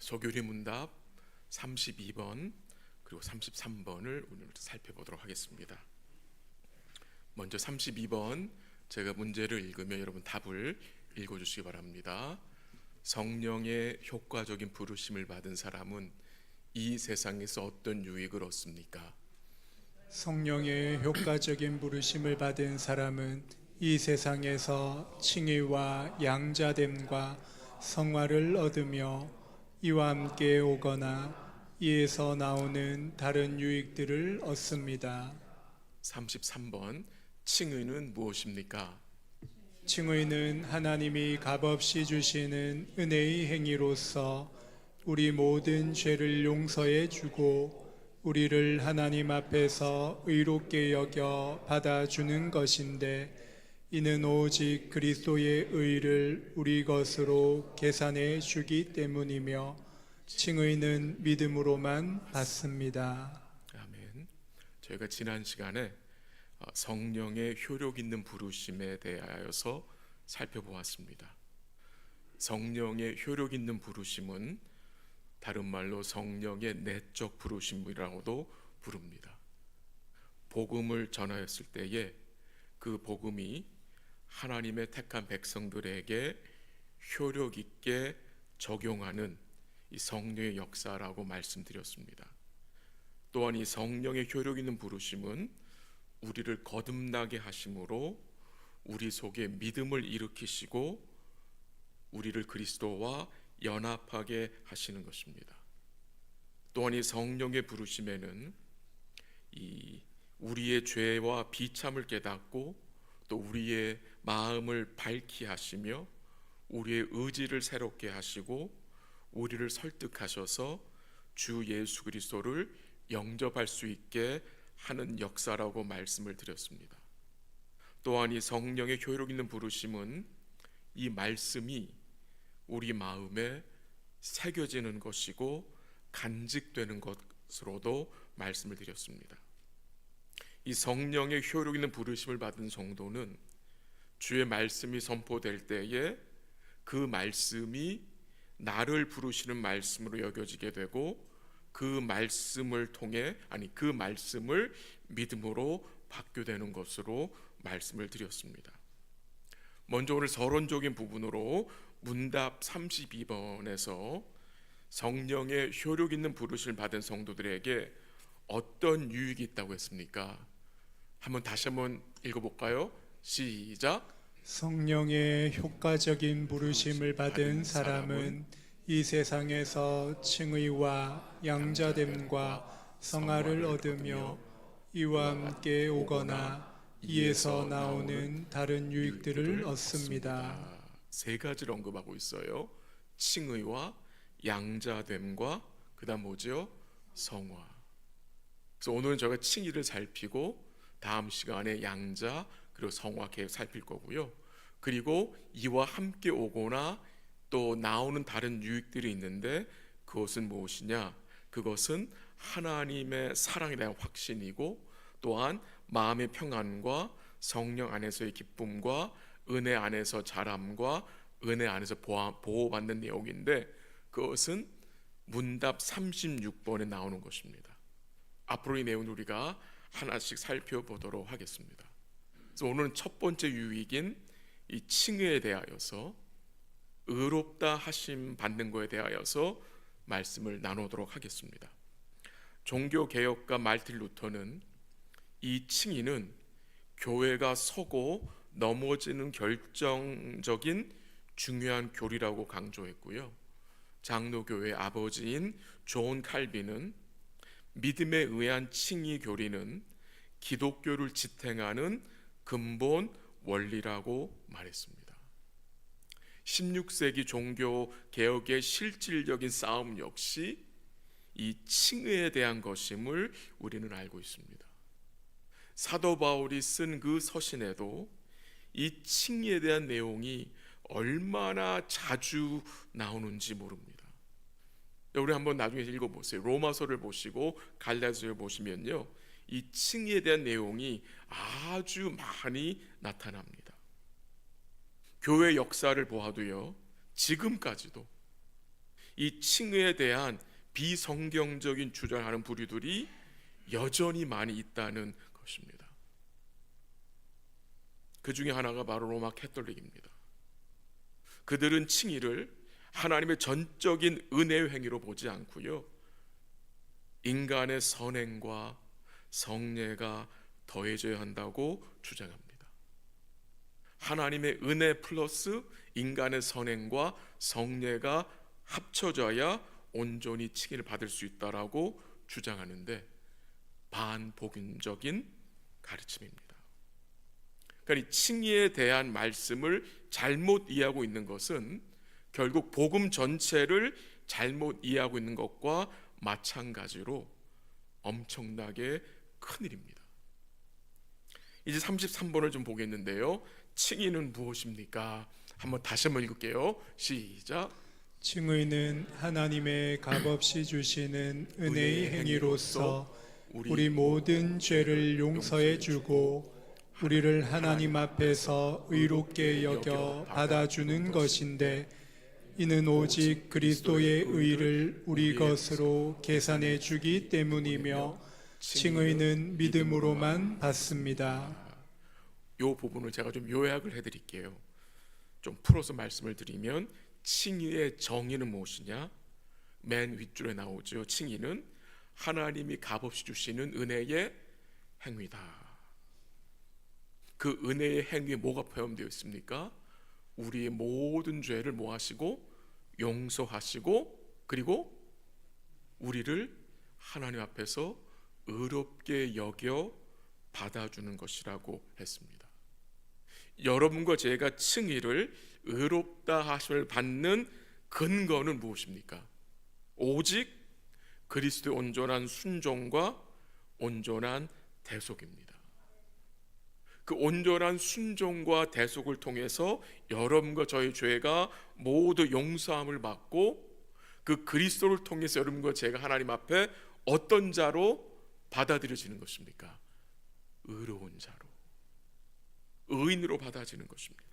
소교리 문답 32번 그리고 33번을 오늘 살펴보도록 하겠습니다. 먼저 32번 제가 문제를 읽으면 여러분 답을 읽어주시기 바랍니다. 성령의 효과적인 부르심을 받은 사람은 이 세상에서 어떤 유익을 얻습니까? 성령의 효과적인 부르심을 받은 사람은 이 세상에서 칭의와 양자됨과 성화를 얻으며 이와 함께 오거나 이에서 나오는 다른 유익들을 얻습니다. 33번 칭의는 무엇입니까? 칭의는 하나님이 값없이 주시는 은혜의 행위로서 우리 모든 죄를 용서해 주고 우리를 하나님 앞에서 의롭게 여겨 받아주는 것인데, 이는 오직 그리스도의 의를 우리 것으로 계산해 주기 때문이며 칭의는 믿음으로만 받습니다. 아멘. 저희가 지난 시간에 성령의 효력 있는 부르심에 대하여서 살펴보았습니다. 성령의 효력 있는 부르심은 다른 말로 성령의 내적 부르심이라고도 부릅니다. 복음을 전하였을 때에 그 복음이 하나님의 택한 백성들에게 효력 있게 적용하는 이 성령의 역사라고 말씀드렸습니다. 또한 이 성령의 효력 있는 부르심은 우리를 거듭나게 하심으로 우리 속에 믿음을 일으키시고 우리를 그리스도와 연합하게 하시는 것입니다. 또한 이 성령의 부르심에는 우리의 죄와 비참을 깨닫고 또 우리의 마음을 밝히 하시며 우리의 의지를 새롭게 하시고 우리를 설득하셔서 주 예수 그리스도를 영접할 수 있게 하는 역사라고 말씀을 드렸습니다. 또한 이 성령의 효력 있는 부르심은 이 말씀이 우리 마음에 새겨지는 것이고 간직되는 것으로도 말씀을 드렸습니다. 이 성령의 효력 있는 부르심을 받은 성도는 주의 말씀이 선포될 때에 그 말씀이 나를 부르시는 말씀으로 여겨지게 되고 그 말씀을 통해 그 말씀을 믿음으로 받게 되는 것으로 말씀을 드렸습니다. 먼저 오늘 서론적인 부분으로 문답 32번에서 성령의 효력 있는 부르심을 받은 성도들에게 어떤 유익이 있다고 했습니까? 다시 한번 읽어볼까요? 시작. 성령의 효과적인 부르심을 받은 사람은 이 세상에서 칭의와 양자됨과 성화를 얻으며 이와 함께 오거나 이에서 나오는 다른 유익들을 얻습니다. 세 가지를 언급하고 있어요. 칭의와 양자됨과 그다음 뭐죠? 성화. 그래서 오늘은 저희가 칭의를 살피고 다음 시간에 양자 그리고 성화 계속 살필 거고요. 그리고 이와 함께 오거나 또 나오는 다른 유익들이 있는데 그것은 무엇이냐? 그것은 하나님의 사랑에 대한 확신이고 또한 마음의 평안과 성령 안에서의 기쁨과 은혜 안에서 자람과 은혜 안에서 보호받는 내용인데 그것은 문답 36번에 나오는 것입니다. 앞으로 이 내용을 우리가 하나씩 살펴보도록 하겠습니다. 그래서 오늘은 첫 번째 유익인 이 칭의에 대하여서 의롭다 하심 받는 것에 대하여서 말씀을 나누도록 하겠습니다. 종교개혁가 말틴 루터는 이 칭의는 교회가 서고 넘어지는 결정적인 중요한 교리라고 강조했고요. 장로교회의 아버지인 존 칼빈은 믿음에 의한 칭의 교리는 기독교를 지탱하는 근본 원리라고 말했습니다. 16세기 종교 개혁의 실질적인 싸움 역시 이 칭의에 대한 것임을 우리는 알고 있습니다. 사도 바울이 쓴 그 서신에도 이 칭의에 대한 내용이 얼마나 자주 나오는지 모릅니다. 우리 한번 나중에 읽어보세요. 로마서를 보시고 갈라디아서를 보시면요, 이 칭의에 대한 내용이 아주 많이 나타납니다. 교회 역사를 보아도요, 지금까지도 이 칭의에 대한 비성경적인 주장하는 부류들이 여전히 많이 있다는 것입니다. 그 중에 하나가 바로 로마 캐톨릭입니다. 그들은 칭의를 하나님의 전적인 은혜의 행위로 보지 않고요, 인간의 선행과 성례가 더해져야 한다고 주장합니다. 하나님의 은혜 플러스 인간의 선행과 성례가 합쳐져야 온전히 칭의를 받을 수 있다라고 주장하는데 반복음적인 가르침입니다. 그러니까 이 칭의에 대한 말씀을 잘못 이해하고 있는 것은 결국 복음 전체를 잘못 이해하고 있는 것과 마찬가지로 엄청나게 큰일입니다. 이제 33번을 좀 보겠는데요. 칭의는 무엇입니까? 다시 한번 읽을게요. 시작. 칭의는 하나님의 값없이 주시는 은혜의 행위로서 우리 모든 죄를 용서해 주고 우리를 하나님 앞에서 의롭게 여겨 받아주는 것인데, 이는 오직 그리스도의 의를 우리 것으로 계산해 주기 때문이며 칭의는 믿음으로만 받습니다. 이 부분을 제가 좀 요약을 해드릴게요. 좀 풀어서 말씀을 드리면, 칭의의 정의는 무엇이냐? 맨 윗줄에 나오죠. 칭의는 하나님이 값없이 주시는 은혜의 행위다. 그 은혜의 행위에 뭐가 포함되어 있습니까? 우리의 모든 죄를 뭐 하시고 용서하시고, 그리고 우리를 하나님 앞에서 의롭게 여겨 받아주는 것이라고 했습니다. 여러분과 제가 칭의를 의롭다 하심을 받는 근거는 무엇입니까? 오직 그리스도의 온전한 순종과 온전한 대속입니다. 그 온전한 순종과 대속을 통해서 여러분과 저의 죄가 모두 용서함을 받고, 그 그리스도를 통해서 여러분과 제가 하나님 앞에 어떤 자로 받아들여지는 것입니까? 의로운 자로, 의인으로 받아지는 것입니다.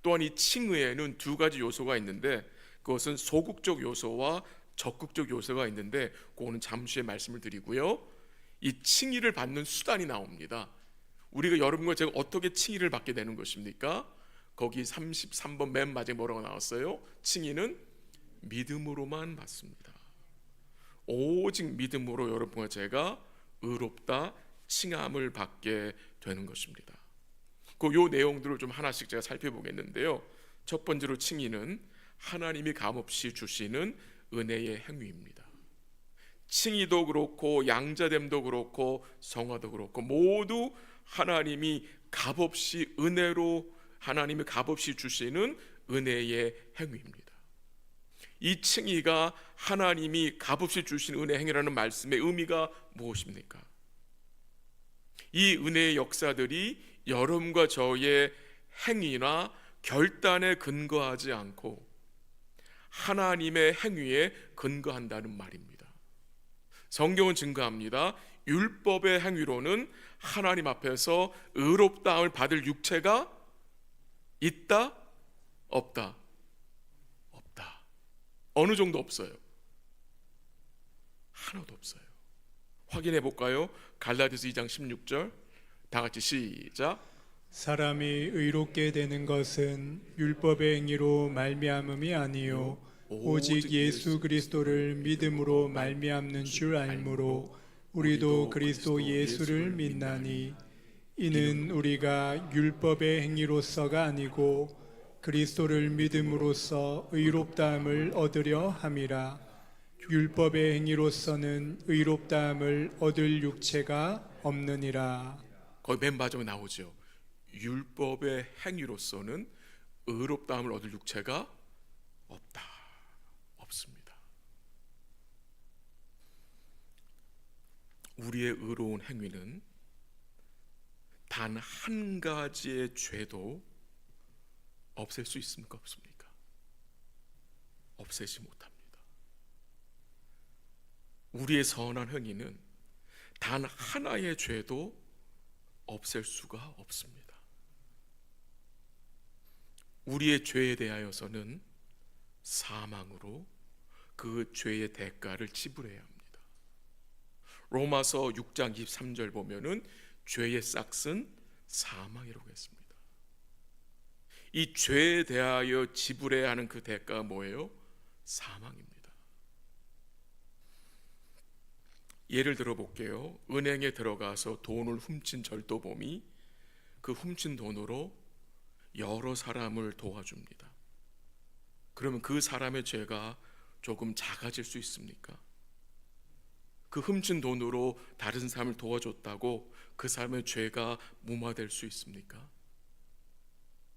또한 이 칭의에는 두 가지 요소가 있는데, 그것은 소극적 요소와 적극적 요소가 있는데, 그거는 잠시 후에 말씀을 드리고요, 이 칭의를 받는 수단이 나옵니다. 우리가 여러분과 제가 어떻게 칭의를 받게 되는 것입니까? 거기 33번 맨 마지막에 뭐라고 나왔어요? 칭의는 믿음으로만 받습니다. 오직 믿음으로 여러분과 제가 의롭다 칭함을 받게 되는 것입니다. 요 내용들을 좀 하나씩 제가 살펴보겠는데요. 첫 번째로 칭의는 하나님이 값없이 주시는 은혜의 행위입니다. 칭의도 그렇고 양자됨도 그렇고 성화도 그렇고 모두 하나님이 값없이 은혜로, 하나님이 값없이 주시는 은혜의 행위입니다. 이 칭의가 하나님이 값없이 주신 은혜 행위라는 말씀의 의미가 무엇입니까? 이 은혜의 역사들이 여러분과 저의 행위나 결단에 근거하지 않고 하나님의 행위에 근거한다는 말입니다. 성경은 증거합니다. 율법의 행위로는 하나님 앞에서 의롭다함을 받을 육체가 있다? 없다? 없다. 어느 정도 없어요? 하나도 없어요. 확인해 볼까요? 갈라디아서 2장 16절 다 같이 시작. 사람이 의롭게 되는 것은 율법의 행위로 말미암음이 아니요 오직 예수 그리스도를 믿음으로 말미암는 줄 알므로 우리도 그리스도 예수를 믿나니, 이는 우리가 율법의 행위로서가 아니고 그리스도를 믿음으로써 의롭다함을 얻으려 함이라. 율법의 행위로서는 의롭다함을 얻을 육체가 없느니라. 거기 맨 마지막에 나오죠. 율법의 행위로서는 의롭다함을 얻을 육체가 없다. 없습니다. 우리의 의로운 행위는 단 한 가지의 죄도 없앨 수 있습니까? 없습니까? 없애지 못합니다. 우리의 선한 행위는 단 하나의 죄도 없앨 수가 없습니다. 우리의 죄에 대하여서는 사망으로 그 죄의 대가를 지불해야 합니다. 로마서 6장 23절 보면은 죄의 싹은 사망이라고 했습니다. 이 죄에 대하여 지불해야 하는 그 대가가 뭐예요? 사망입니다. 예를 들어 볼게요. 은행에 들어가서 돈을 훔친 절도범이 그 훔친 돈으로 여러 사람을 도와줍니다. 그러면 그 사람의 죄가 조금 작아질 수 있습니까? 그 훔친 돈으로 다른 사람을 도와줬다고 그 사람의 죄가 무마될 수 있습니까?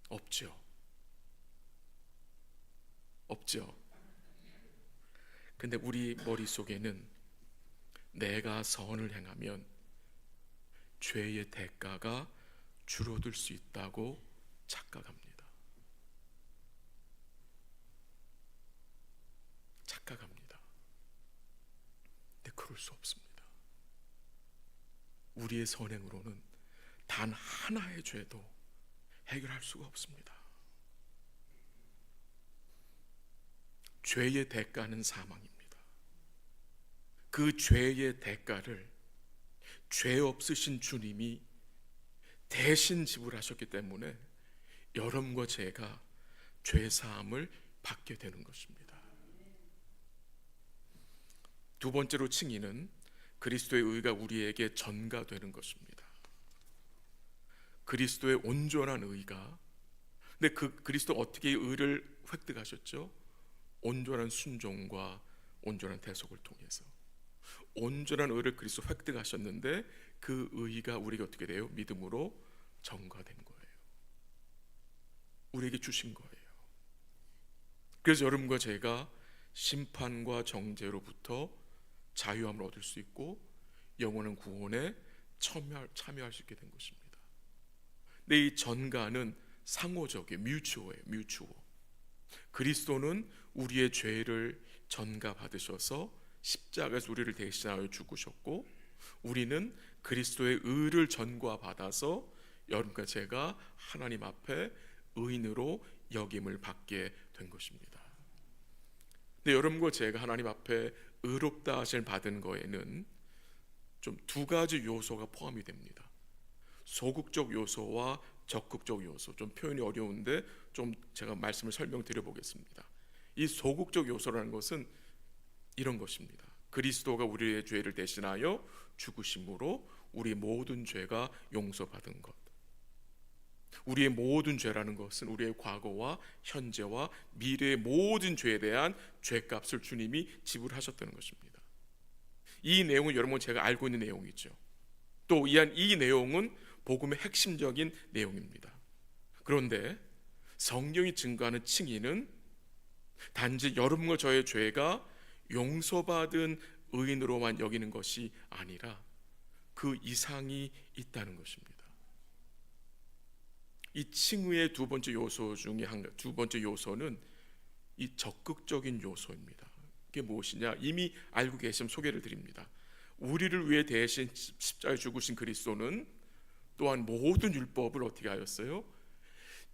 없죠. 없죠. 근데 우리 머릿속에는 내가 선을 행하면 죄의 대가가 줄어들 수 있다고 착각합니다. 착각합니다. 근데 그럴 수 없습니다. 우리의 선행으로는 단 하나의 죄도 해결할 수가 없습니다. 죄의 대가는 사망입니다. 그 죄의 대가를 죄 없으신 주님이 대신 지불하셨기 때문에 여러분과 제가 죄 사함을 받게 되는 것입니다. 두 번째로 칭의는 그리스도의 의가 우리에게 전가되는 것입니다. 그리스도의 온전한 의가, 근데 그 그리스도 어떻게 의를 획득하셨죠? 온전한 순종과 온전한 대속을 통해서 온전한 의를 그리스도 획득하셨는데 그 의가 우리에게 어떻게 돼요? 믿음으로 전가된 거예요. 우리에게 주신 거예요. 그래서 여러분과 제가 심판과 정죄로부터 자유함을 얻을 수 있고 영원한 구원에 참여할 수 있게 된 것입니다. 근데 이 전가는 상호적이에요. 뮤추어예요. 뮤추어. 그리스도는 우리의 죄를 전가 받으셔서 십자가에서 우리를 대신하여 죽으셨고, 우리는 그리스도의 의를 전가 받아서 여러분과 제가 하나님 앞에 의인으로 여김을 받게 된 것입니다. 근데 여러분과 제가 하나님 앞에 의롭다 하심을 받은 거에는 좀 두 가지 요소가 포함이 됩니다. 소극적 요소와 적극적 요소. 좀 표현이 어려운데 좀 제가 말씀을 설명드려 보겠습니다. 이 소극적 요소라는 것은 이런 것입니다. 그리스도가 우리의 죄를 대신하여 죽으심으로 우리 모든 죄가 용서받은 것. 우리의 모든 죄라는 것은 우리의 과거와 현재와 미래의 모든 죄에 대한 죄값을 주님이 지불하셨다는 것입니다. 이 내용은 여러분 제가 알고 있는 내용이죠. 또 이 내용은 복음의 핵심적인 내용입니다. 그런데 성경이 증거하는 칭의는 단지 여러분과 저의 죄가 용서받은 의인으로만 여기는 것이 아니라 그 이상이 있다는 것입니다. 이 칭의의 두 번째 요소 중에 두 번째 요소는 이 적극적인 요소입니다. 이게 무엇이냐? 이미 알고 계시면 소개를 드립니다. 우리를 위해 대신 십자가에 죽으신 그리스도는 또한 모든 율법을 어떻게 하였어요?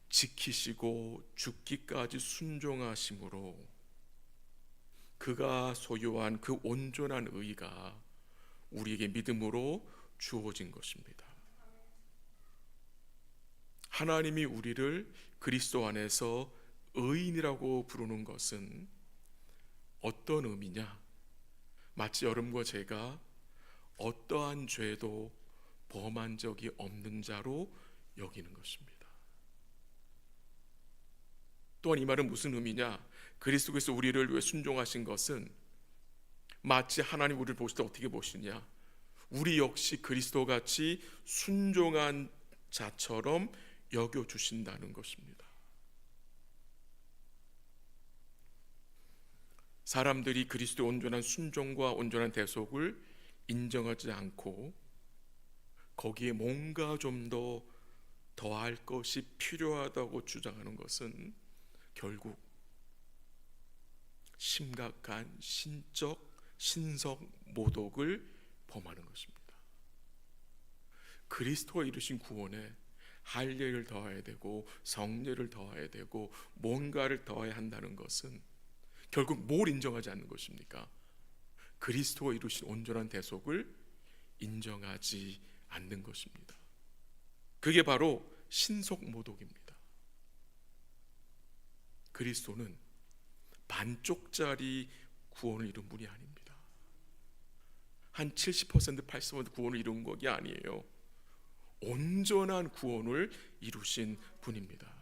지키시고 죽기까지 순종하심으로 그가 소유한 그 온전한 의가 우리에게 믿음으로 주어진 것입니다. 하나님이 우리를 그리스도 안에서 의인이라고 부르는 것은 어떤 의미냐? 마치 여러분과 제가 어떠한 죄도 범한 적이 없는 자로 여기는 것입니다. 또한 이 말은 무슨 의미냐? 그리스도께서 우리를 위해 순종하신 것은 마치 하나님 우리를 보실 때 어떻게 보시냐? 우리 역시 그리스도 같이 순종한 자처럼 여겨주신다는 것입니다. 사람들이 그리스도의 온전한 순종과 온전한 대속을 인정하지 않고 거기에 뭔가 좀 더 더할 것이 필요하다고 주장하는 것은 결국 심각한 신적 모독을 범하는 것입니다. 그리스도가 이루신 구원에 할례를 더해야 되고 성례를 더해야 되고 뭔가를 더해야 한다는 것은 결국 뭘 인정하지 않는 것입니까? 그리스도가 이루신 온전한 대속을 인정하지 않는 것입니다. 그게 바로 신속모독입니다. 그리스도는 반쪽짜리 구원을 이룬 분이 아닙니다. 한 70%, 80% 구원을 이룬 것이 아니에요. 온전한 구원을 이루신 분입니다.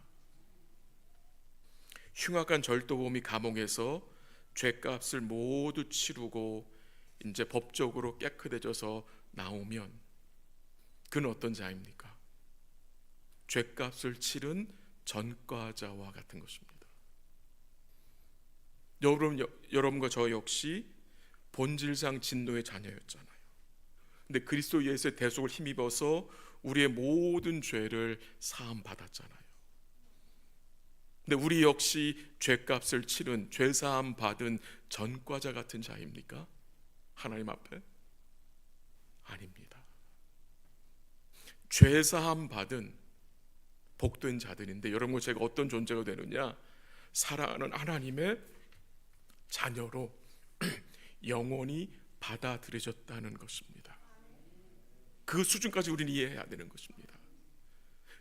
흉악한 절도범이 감옥에서 죄값을 모두 치르고 이제 법적으로 깨끗해져서 나오면 그는 어떤 자입니까? 죄값을 치른 전과자와 같은 것입니다. 여러분과 저 역시 본질상 진노의 자녀였잖아요. 근데 그리스도 예수의 대속을 힘입어서 우리의 모든 죄를 사함 받았잖아요. 근데 우리 역시 죄값을 치른 죄 사함 받은 전과자 같은 자입니까? 하나님 앞에? 아닙니다. 죄 사함 받은 복된 자들인데 여러분 제가 어떤 존재가 되느냐? 사랑하는 하나님의 자녀로 영원히 받아들여졌다는 것입니다. 그 수준까지 우리는 이해해야 되는 것입니다.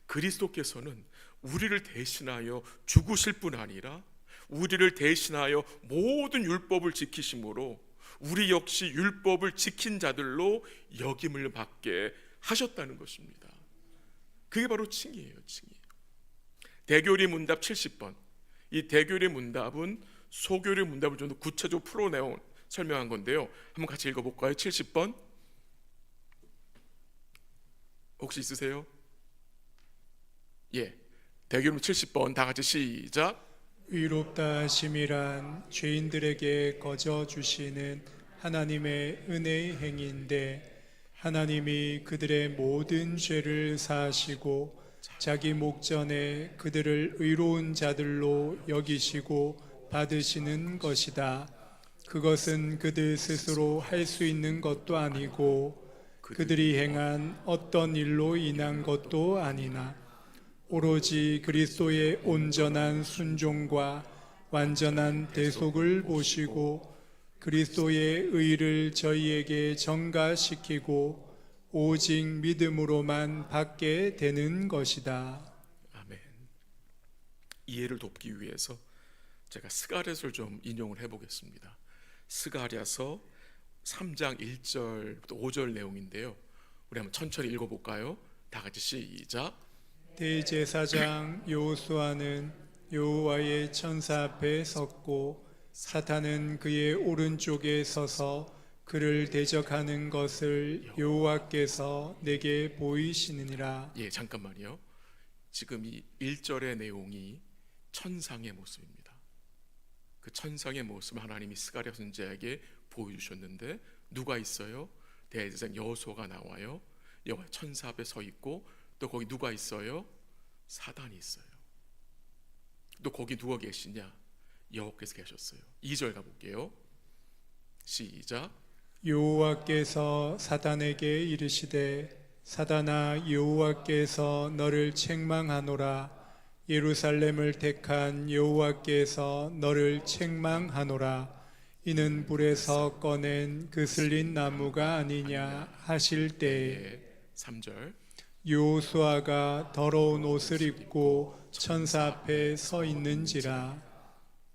그리스도께서는 우리를 대신하여 죽으실 뿐 아니라 우리를 대신하여 모든 율법을 지키심으로 우리 역시 율법을 지킨 자들로 여김을 받게 하셨다는 것입니다. 그게 바로 칭의예요. 칭의. 대교리 문답 70번. 이 대교리 문답은 소교리 문답을 좀 더 구체적으로 풀어내온 설명한 건데요. 한번 같이 읽어볼까요? 70번 혹시 있으세요? 예, 대교리 70번 다 같이 시작. 의롭다 하심이란 죄인들에게 거저 주시는 하나님의 은혜의 행위인데 하나님이 그들의 모든 죄를 사하시고 자기 목전에 그들을 의로운 자들로 여기시고 받으시는 것이다. 그것은 그들 스스로 할 수 있는 것도 아니고 그들이 행한 어떤 일로 인한 것도 아니나 오로지 그리스도의 온전한 순종과 완전한 대속을 보시고 그리스도의 의를 저희에게 전가시키고 오직 믿음으로만 받게 되는 것이다. 아멘. 이해를 돕기 위해서 제가 스가랴서를 좀 인용을 해보겠습니다. 스가랴서 3장 1절부터 5절 내용인데요. 우리 한번 천천히 읽어볼까요? 다 같이 시작. 대제사장 여호수아는 여호와의 천사 앞에 섰고 사탄은 그의 오른쪽에 서서 그를 대적하는 것을 여호와께서 내게 보이시느니라. 예, 잠깐만요. 지금 이 1절의 내용이 천상의 모습입니다. 그 천상의 모습을 하나님이 스가랴 선지자에게 보여주셨는데 누가 있어요? 대제사장 여호수아가 나와요. 여호와 천사 앞에 서 있고 또 거기 누가 있어요? 사단이 있어요. 또 거기 누가 계시냐? 여호와께서 계셨어요. 2절 가볼게요. 시작. 여호와께서 사단에게 이르시되 사단아 여호와께서 너를 책망하노라. 예루살렘을 택한 여호와께서 너를 책망하노라. 이는 불에서 꺼낸 그슬린 나무가 아니냐 하실 때에 3절. 여호수아가 더러운 옷을 입고 천사 앞에 서 있는지라.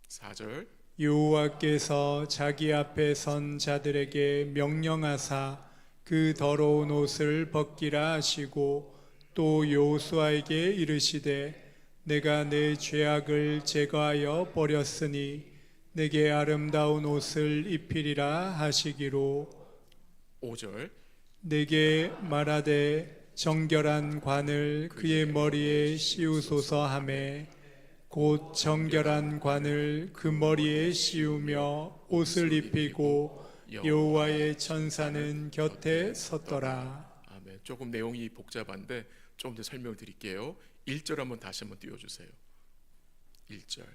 4절. 여호와께서 자기 앞에 선 자들에게 명령하사 그 더러운 옷을 벗기라 하시고 또 여호수아에게 이르시되 내가 내 죄악을 제거하여 버렸으니 내게 아름다운 옷을 입히리라 하시기로 5절. 내게 말하되 정결한 관을 그의 머리에 씌우소서 하매 곧 정결한 관을 그 머리에 씌우며 옷을 입히고 여호와의 천사는 곁에 섰더라. 아멘. 조금 내용이 복잡한데 좀 더 설명을 드릴게요. 1절 한번 다시 한번 띄워주세요. 1절.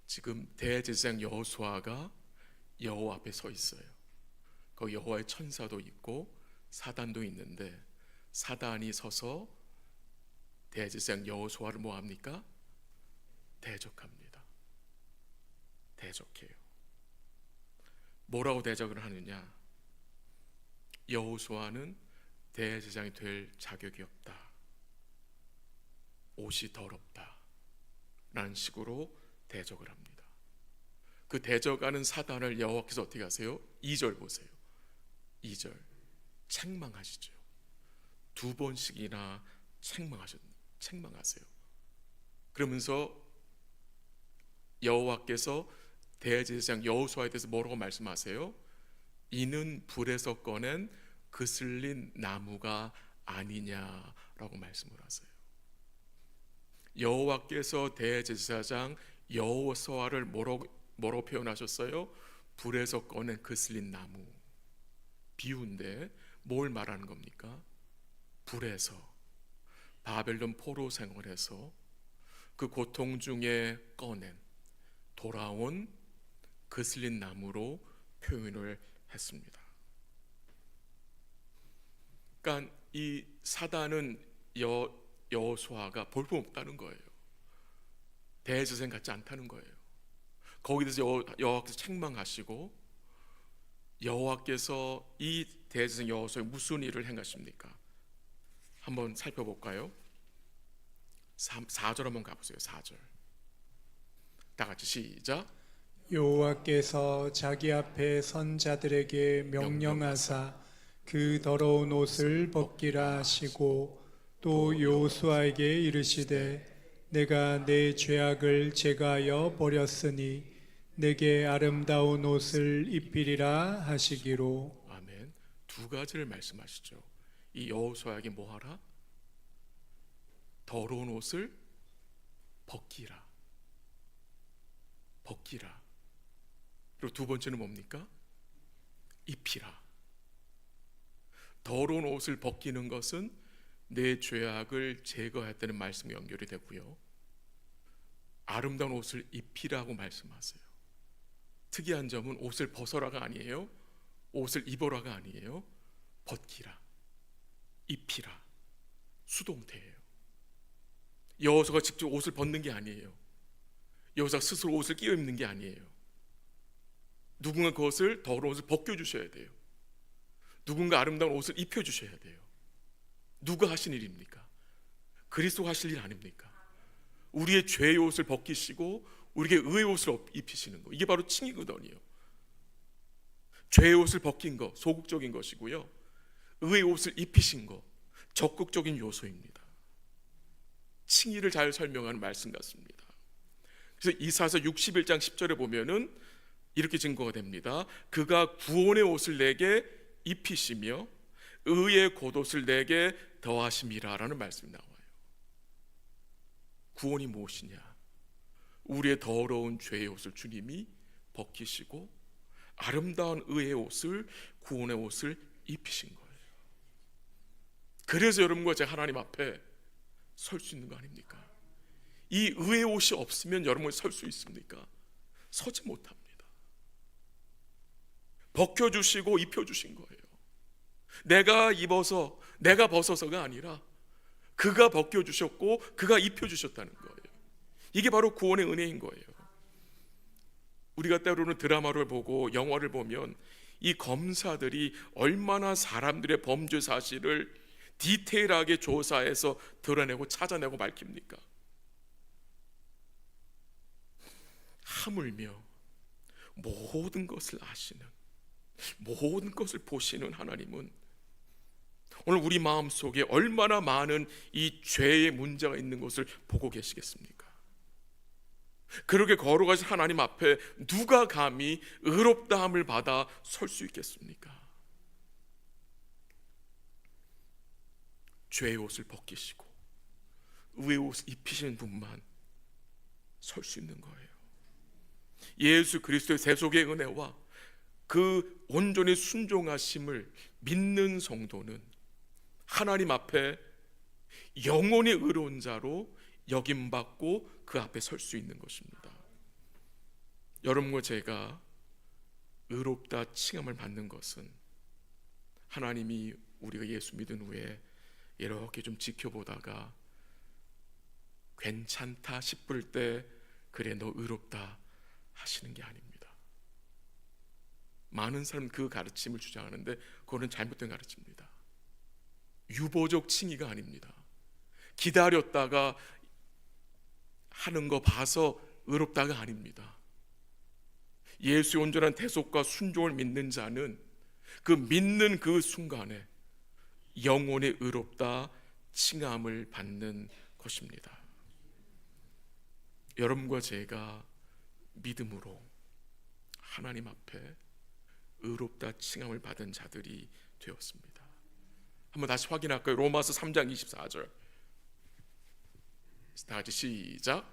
지금 대제사장 여호수아가 여호와 앞에 서 있어요. 거기 여호와의 천사도 있고 사단도 있는데 사단이 서서 대제사장 여호수아를 뭐 합니까? 대적합니다. 대적해요. 뭐라고 대적을 하느냐? 여호수아는 대제사장이 될 자격이 없다. 옷이 더럽다. 라는 식으로 대적을 합니다. 그 대적하는 사단을 여호와께서 어떻게 하세요? 2절 보세요. 2절 책망하시죠. 2번씩이나 책망하세요. 그러면서 여호와께서 대제사장 여호수아에 대해서 뭐라고 말씀하세요? 이는 불에서 꺼낸 그슬린 나무가 아니냐라고 말씀을 하세요. 여호와께서 대제사장 여호수아를 뭐라고 표현하셨어요? 불에서 꺼낸 그슬린 나무. 비유인데 뭘 말하는 겁니까? 불에서 바벨론 포로 생활에서 그 고통 중에 꺼낸 돌아온 그슬린 나무로 표현을 했습니다. 그러니까 이 사단은 여호수아가 볼품없다는 거예요. 대제사장 같지 않다는 거예요. 거기에 대해서 여호와께서 책망하시고, 여호와께서 이 대제사장 여호수아에 무슨 일을 행하십니까? 한번 살펴볼까요? 4절 한번 가보세요. 4절 다 같이 시작. 여호와께서 자기 앞에 선 자들에게 명령하사 그 더러운 옷을 벗기라 하시고, 또 여호수아에게 이르시되 내가 내 죄악을 제거하여 버렸으니 내게 아름다운 옷을 입히리라 하시기로. 아멘. 두 가지를 말씀하시죠. 이 여호수아에게 뭐하라? 더러운 옷을 벗기라. 그리고 두 번째는 뭡니까? 입히라. 더러운 옷을 벗기는 것은 내 죄악을 제거했다는 말씀과 연결이 되고요, 아름다운 옷을 입히라고 말씀하세요. 특이한 점은 옷을 벗어라가 아니에요. 옷을 입어라가 아니에요. 벗기라, 입히라. 수동태예요. 여호수아가 직접 옷을 벗는 게 아니에요. 여호수아가 스스로 옷을 끼워 입는 게 아니에요. 누군가 그것을, 더러운 옷을 벗겨주셔야 돼요. 누군가 아름다운 옷을 입혀주셔야 돼요. 누가 하신 일입니까? 그리스도가 하실 일 아닙니까? 우리의 죄의 옷을 벗기시고 우리에게 의의 옷을 입히시는 거, 이게 바로 칭이거든요. 죄의 옷을 벗긴 거 소극적인 것이고요, 의의 옷을 입히신 거 적극적인 요소입니다. 칭의를 잘 설명하는 말씀 같습니다. 그래서 이사야서 61장 10절에 보면은 이렇게 증거가 됩니다. 그가 구원의 옷을 내게 입히시며 의의 겉옷을 내게 더하심이라 라는 말씀이 나와요. 구원이 무엇이냐? 우리의 더러운 죄의 옷을 주님이 벗기시고 아름다운 의의 옷을, 구원의 옷을 입히신 거예요. 그래서 여러분과 제가 하나님 앞에 설 수 있는 거 아닙니까? 이 의의 옷이 없으면 여러분이 설 수 있습니까? 서지 못합니다. 벗겨주시고 입혀주신 거예요. 내가 입어서, 내가 벗어서가 아니라 그가 벗겨주셨고 그가 입혀주셨다는 거예요. 이게 바로 구원의 은혜인 거예요. 우리가 때로는 드라마를 보고 영화를 보면 이 검사들이 얼마나 사람들의 범죄 사실을 디테일하게 조사해서 드러내고 찾아내고 밝힙니까? 하물며 모든 것을 아시는, 모든 것을 보시는 하나님은 오늘 우리 마음속에 얼마나 많은 이 죄의 문제가 있는 것을 보고 계시겠습니까? 그렇게 걸어가신 하나님 앞에 누가 감히 의롭다함을 받아 설 수 있겠습니까? 죄의 옷을 벗기시고 의의 옷을 입히시는 분만 설 수 있는 거예요. 예수 그리스도의 세속의 은혜와 그 온전히 순종하심을 믿는 성도는 하나님 앞에 영원히 의로운 자로 여김받고 그 앞에 설 수 있는 것입니다. 여러분과 제가 의롭다 칭함을 받는 것은 하나님이 우리가 예수 믿은 후에 이렇게 좀 지켜보다가 괜찮다 싶을 때, 그래 너 의롭다 하시는 게 아닙니다. 많은 사람 그 가르침을 주장하는데 그거는 잘못된 가르침입니다. 유보적 칭의가 아닙니다. 기다렸다가 하는 거 봐서 의롭다가 아닙니다. 예수의 온전한 대속과 순종을 믿는 자는 그 믿는 그 순간에 영혼의 의롭다 칭함을 받는 것입니다. 여러분과 제가 믿음으로 하나님 앞에 의롭다 칭함을 받은 자들이 되었습니다. 한번 다시 확인할까요? 로마서 3장 24절 다 같이 시작.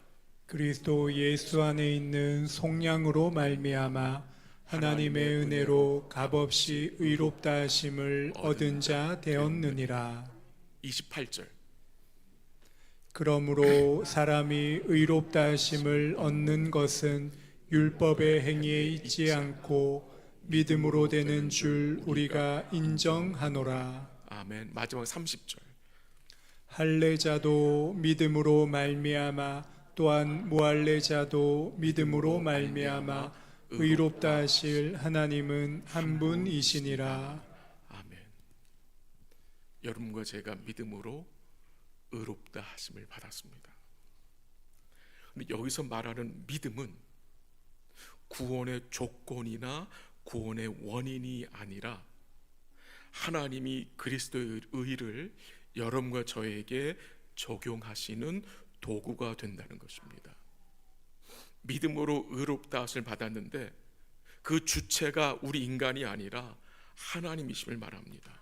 그리스도 예수 안에 있는 속량으로 말미암아 하나님의 은혜로 값없이 의롭다 하심을 얻은 자 되었느니라. 28절 그러므로 사람이 의롭다 하심을 얻는 것은 율법의 행위에 있지 않고 믿음으로 되는 줄 우리가 인정하노라. 아멘. 마지막 30절 할례자도 믿음으로 말미암아 또한 무할례자도 믿음으로 말미암아 의롭다 하실 하나님은 한 분이시니라. 아멘. 여러분과 제가 믿음으로 의롭다 하심을 받았습니다. 근데 여기서 말하는 믿음은 구원의 조건이나 구원의 원인이 아니라 하나님이 그리스도의 의를 여러분과 저에게 적용하시는 도구가 된다는 것입니다. 믿음으로 의롭다 하심을 받았는데 그 주체가 우리 인간이 아니라 하나님이심을 말합니다.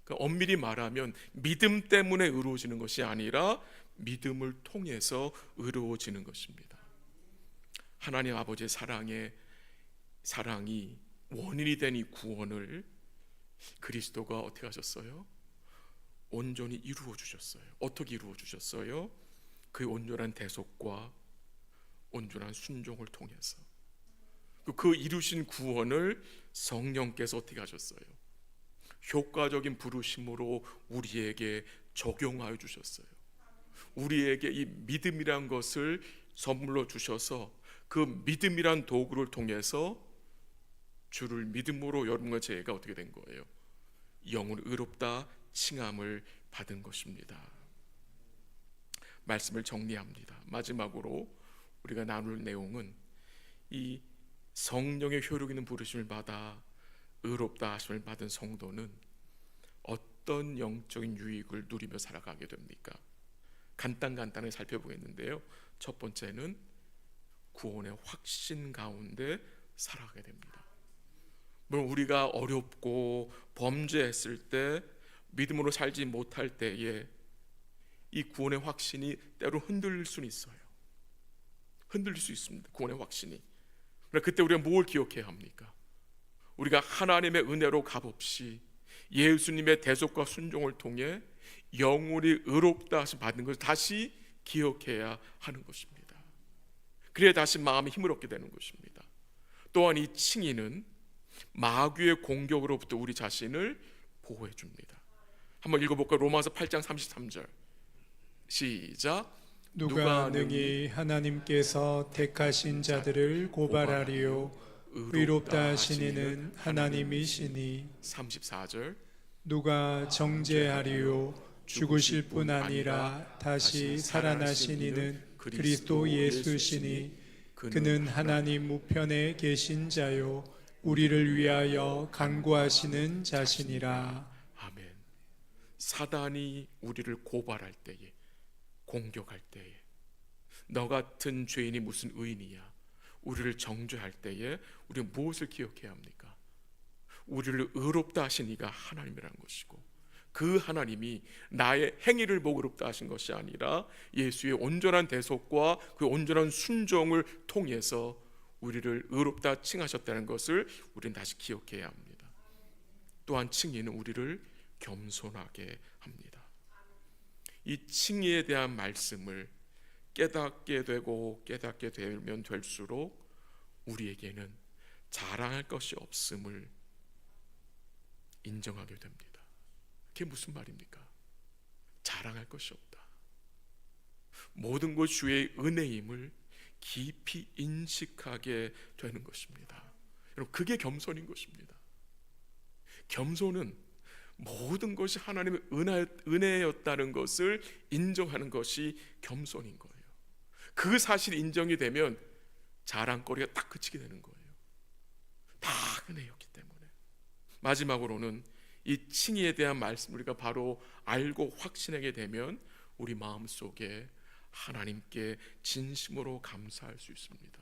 그러니까 엄밀히 말하면 믿음 때문에 의로워지는 것이 아니라 믿음을 통해서 의로워지는 것입니다. 하나님 아버지의 사랑이 원인이 된 이 구원을 그리스도가 어떻게 하셨어요? 온전히 이루어 주셨어요. 어떻게 이루어 주셨어요? 그 온전한 대속과 온전한 순종을 통해서 그 이루신 구원을 성령께서 어떻게 하셨어요? 효과적인 부르심으로 우리에게 적용하여 주셨어요. 우리에게 이 믿음이란 것을 선물로 주셔서 그 믿음이란 도구를 통해서 주를 믿음으로 여러분과 제가 어떻게 된 거예요? 영은 의롭다 칭함을 받은 것입니다. 말씀을 정리합니다. 마지막으로 우리가 나눌 내용은 이 성령의 효력 있는 부르심을 받아 의롭다 하심을 받은 성도는 어떤 영적인 유익을 누리며 살아가게 됩니까? 간단하게 살펴보겠는데요. 첫 번째는 구원의 확신 가운데 살아가게 됩니다. 물론 우리가 어렵고 범죄했을 때 믿음으로 살지 못할 때에 이 구원의 확신이 때로 흔들릴 수는 있어요. 흔들릴 수 있습니다. 구원의 확신이. 그러나 그때 우리가 뭘 기억해야 합니까? 우리가 하나님의 은혜로 값없이 예수님의 대속과 순종을 통해 영혼이 의롭다 하심 받는 것을 다시 기억해야 하는 것입니다. 그래야 다시 마음이 힘을 얻게 되는 것입니다. 또한 이 칭의는 마귀의 공격으로부터 우리 자신을 보호해 줍니다. 한번 읽어볼까요? 로마서 8장 33절 시작. 누가 능히 하나님께서 택하신 자들을 고발하리요 의롭다 하시니는 하나님이시니 34절 누가 정죄하리요 죽으실 뿐 아니라 다시 살아나시니는 그리스도 예수시니 그는 하나님 우편에 계신 자요 우리를 위하여 간구하시는 자시니라. 아멘. 사단이 우리를 고발할 때에 공격할 때에 너 같은 죄인이 무슨 의인이야 우리를 정죄할 때에 우리는 무엇을 기억해야 합니까? 우리를 의롭다 하신 이가 하나님이라는 것이고 그 하나님이 나의 행위를 보고 의롭다 하신 것이 아니라 예수의 온전한 대속과 그 온전한 순종을 통해서 우리를 의롭다 칭하셨다는 것을 우리는 다시 기억해야 합니다. 또한 칭의는 우리를 겸손하게 합니다. 이 칭의에 대한 말씀을 깨닫게 되면 될수록 우리에게는 자랑할 것이 없음을 인정하게 됩니다. 그게 무슨 말입니까? 자랑할 것이 없다. 모든 것 주의 은혜임을 깊이 인식하게 되는 것입니다. 여러분, 그게 겸손인 것입니다. 겸손은 모든 것이 하나님의 은혜였다는 것을 인정하는 것이 겸손인 거예요. 그 사실이 인정이 되면 자랑거리가 딱 그치게 되는 거예요. 다 은혜였기 때문에. 마지막으로는 이 칭의에 대한 말씀 우리가 바로 알고 확신하게 되면 우리 마음속에 하나님께 진심으로 감사할 수 있습니다.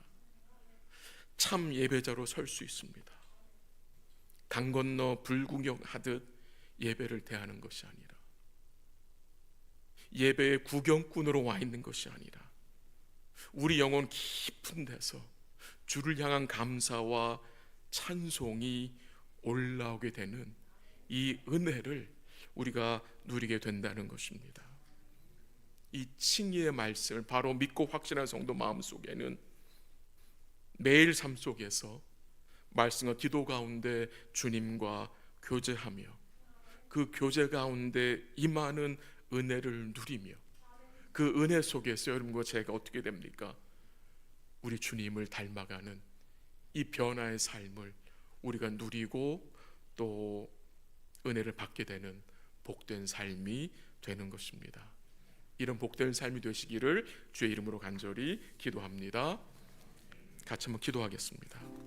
참 예배자로 설 수 있습니다. 강 건너 불구경하듯 예배를 대하는 것이 아니라, 예배의 구경꾼으로 와 있는 것이 아니라, 우리 영혼 깊은 데서 주를 향한 감사와 찬송이 올라오게 되는 이 은혜를 우리가 누리게 된다는 것입니다. 이 칭의의 말씀을 바로 믿고 확신한 성도 마음속에는 매일 삶 속에서 말씀과 기도 가운데 주님과 교제하며 그 교제 가운데 임하는 은혜를 누리며 그 은혜 속에서 여러분과 제가 어떻게 됩니까? 우리 주님을 닮아가는 이 변화의 삶을 우리가 누리고 또 은혜를 받게 되는 복된 삶이 되는 것입니다. 이런 복된 삶이 되시기를 주의 이름으로 간절히 기도합니다. 같이 한번 기도하겠습니다.